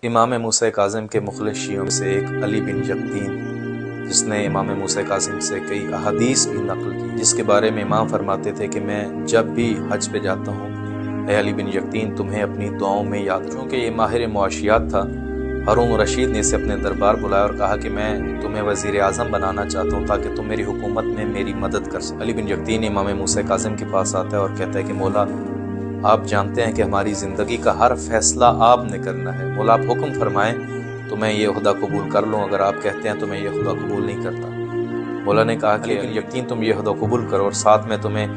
امام موسیٰ کاظم کے مخلص شیعوں سے ایک علی بن یقطین، جس نے امام موسیٰ کاظم سے کئی احادیث بھی نقل کی، جس کے بارے میں امام فرماتے تھے کہ میں جب بھی حج پہ جاتا ہوں، اے علی بن یقطین تمہیں اپنی دعاؤں میں یاد رکھوں۔ چونکہ یہ ماہر معاشیات تھا، ہارون رشید نے اسے اپنے دربار بلایا اور کہا کہ میں تمہیں وزیر اعظم بنانا چاہتا ہوں تاکہ تم میری حکومت میں میری مدد کر سکو۔ علی بن یقطین امام موسیٰ کاظم کے پاس آتا ہے اور کہتا ہے کہ مولا، آپ جانتے ہیں کہ ہماری زندگی کا ہر فیصلہ آپ نے کرنا ہے، مولا آپ حکم فرمائیں تو میں یہ عہدہ قبول کر لوں، اگر آپ کہتے ہیں تو میں یہ عہدہ قبول نہیں کرتا۔ مولا نے کہا کہ یقین تم یہ عہدہ قبول کرو اور ساتھ میں تمہیں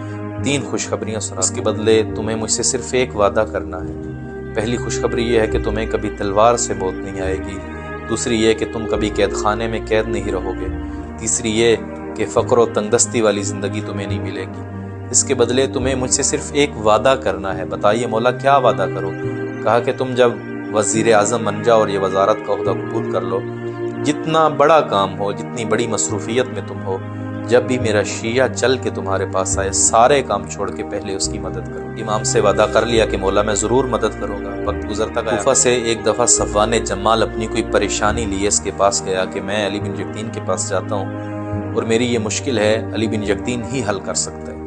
3 خوشخبریاں سنا، اس کے بدلے تمہیں مجھ سے صرف ایک وعدہ کرنا ہے۔ پہلی خوشخبری یہ ہے کہ تمہیں کبھی تلوار سے موت نہیں آئے گی، دوسری یہ کہ تم کبھی قید خانے میں قید نہیں رہو گے، تیسری یہ کہ فقر و تنگدستی والی زندگی تمہیں نہیں ملے گی۔ اس کے بدلے تمہیں مجھ سے صرف ایک وعدہ کرنا ہے۔ بتائیے مولا کیا وعدہ کرو؟ کہا کہ تم جب وزیر اعظم بن جاؤ اور یہ وزارت کا عہدہ قبول کر لو، جتنا بڑا کام ہو، جتنی بڑی مصروفیت میں تم ہو، جب بھی میرا شیعہ چل کے تمہارے پاس آئے، سارے کام چھوڑ کے پہلے اس کی مدد کرو۔ امام سے وعدہ کر لیا کہ مولا میں ضرور مدد کروں گا۔ وقت گزرتا گیا، کوفہ سے ایک دفعہ صفوان جمال اپنی کوئی پریشانی لیے اس کے پاس گیا کہ میں علی بن یقطین کے پاس جاتا ہوں اور میری یہ مشکل ہے، علی بن یقطین ہی حل کر سکتا ہے۔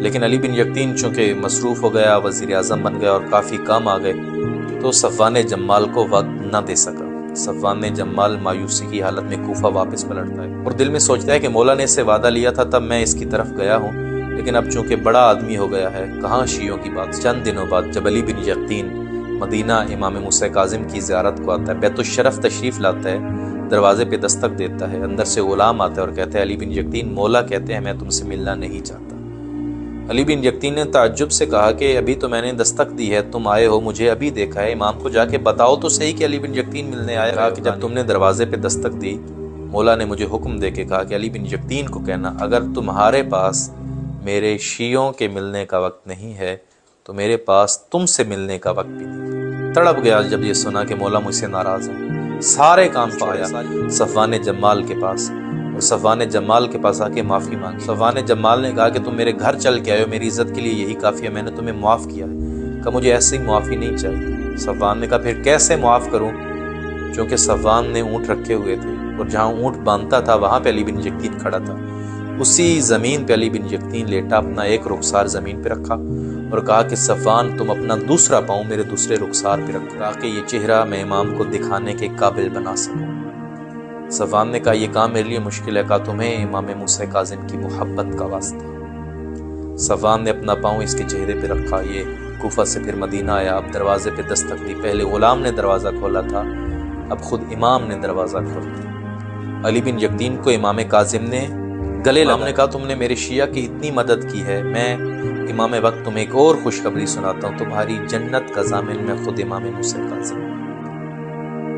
لیکن علی بن یقطین چونکہ مصروف ہو گیا، وزیر اعظم بن گیا اور کافی کام آ گئے، تو صفوان جمال کو وقت نہ دے سکا۔ صفوان جمال مایوسی کی حالت میں کوفہ واپس پلٹتا ہے اور دل میں سوچتا ہے کہ مولا نے اس سے وعدہ لیا تھا تب میں اس کی طرف گیا ہوں، لیکن اب چونکہ بڑا آدمی ہو گیا ہے، کہاں شیعوں کی بات۔ چند دنوں بعد جب علی بن یقطین مدینہ امام موسیٰ کاظم کی زیارت کو آتا ہے، بیت الشرف تشریف لاتا ہے، دروازے پہ دستک دیتا ہے، اندر سے غلام آتا ہے اور کہتا ہے علی بن یقطین مولا کہتے ہیں میں تم سے ملنا نہیں چاہتا۔ علی بن یقطین نے تعجب سے کہا کہ ابھی تو میں نے دستک دی ہے، تم آئے ہو، مجھے ابھی دیکھا ہے، امام کو جا کے بتاؤ تو صحیح کہ علی بن یقطین ملنے آیا۔ کہا کہ جب تم نے دروازے پہ دستک دی، مولا نے مجھے حکم دے کے کہا کہ علی بن یقطین کو کہنا اگر تمہارے پاس میرے شیعوں کے ملنے کا وقت نہیں ہے تو میرے پاس تم سے ملنے کا وقت بھی نہیں۔ تڑپ گیا جب یہ سنا کہ مولا مجھ سے ناراض ہے، سارے کام چھوڑا صفوان جمال کے پاس اور صفوان جمال کے پاس آ کے معافی مانگی۔ صفوان جمال نے کہا کہ تم میرے گھر چل کے آئے ہو، میری عزت کے لیے یہی کافی ہے، میں نے تمہیں معاف کیا ہے۔ کہ مجھے ایسے ہی معافی نہیں چاہیے۔ صفوان نے کہا پھر کیسے معاف کروں؟ چونکہ صفوان نے اونٹ رکھے ہوئے تھے اور جہاں اونٹ باندھتا تھا وہاں پہ علی بن یقطین کھڑا تھا، اسی زمین پہ علی بن یقطین لیٹا، اپنا ایک رخسار زمین پہ رکھا اور کہا کہ صفوان تم اپنا دوسرا پاؤں میرے دوسرے رخسار پہ رکھو تاکہ یہ چہرہ میں امام کو دکھانے کے قابل بنا سکوں۔ صفوان نے کہا یہ کام میرے لیے مشکل ہے، کہا تمہیں امام موسیٰ کاظم کی محبت کا واسطہ۔ صفوان نے اپنا پاؤں اس کے چہرے پہ رکھا، یہ کوفہ سے پھر مدینہ آیا، اب دروازے پہ دستک دی، پہلے غلام نے دروازہ کھولا تھا، اب خود امام نے دروازہ کھولا۔ علی بن یقطین کو امام کاظم نے گلے لگا، نے کہا تم نے میرے شیعہ کی اتنی مدد کی ہے، میں امام وقت تمہیں ایک اور خوشخبری سناتا ہوں، تمہاری جنت کا ضامن میں خود امام موسیٰ کاظم۔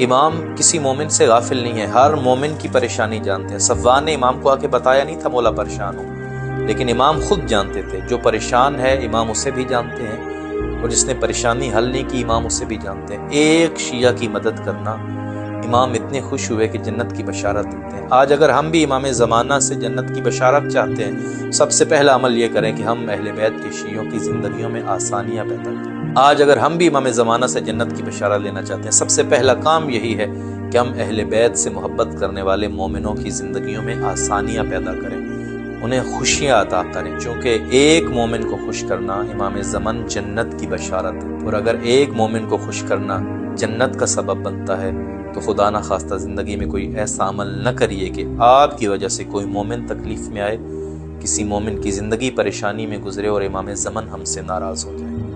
امام کسی مومن سے غافل نہیں ہے، ہر مومن کی پریشانی جانتے ہیں۔ صفوان نے امام کو آ کے بتایا نہیں تھا مولا پریشان ہو، لیکن امام خود جانتے تھے، جو پریشان ہے امام اسے بھی جانتے ہیں اور جس نے پریشانی حل نہیں کی امام اسے بھی جانتے ہیں۔ ایک شیعہ کی مدد کرنا، امام اتنے خوش ہوئے کہ جنت کی بشارت دیتے ہیں۔ آج اگر ہم بھی امام زمانہ سے جنت کی بشارت چاہتے ہیں، سب سے پہلا عمل یہ کریں کہ ہم اہل بیت کے شیعوں کی زندگیوں میں آسانیاں پیدا کریں۔ آج اگر ہم بھی امام زمانہ سے جنت کی بشارت لینا چاہتے ہیں، سب سے پہلا کام یہی ہے کہ ہم اہل بیت سے محبت کرنے والے مومنوں کی زندگیوں میں آسانیاں پیدا کریں، انہیں خوشیاں عطا کریں، چونکہ ایک مومن کو خوش کرنا امام زمان جنت کی بشارت ہے، اور اگر ایک مومن کو خوش کرنا جنت کا سبب بنتا ہے تو خدا نہ خواستہ زندگی میں کوئی ایسا عمل نہ کریے کہ آپ کی وجہ سے کوئی مومن تکلیف میں آئے، کسی مومن کی زندگی پریشانی میں گزرے اور امام زمان ہم سے ناراض ہو جائے۔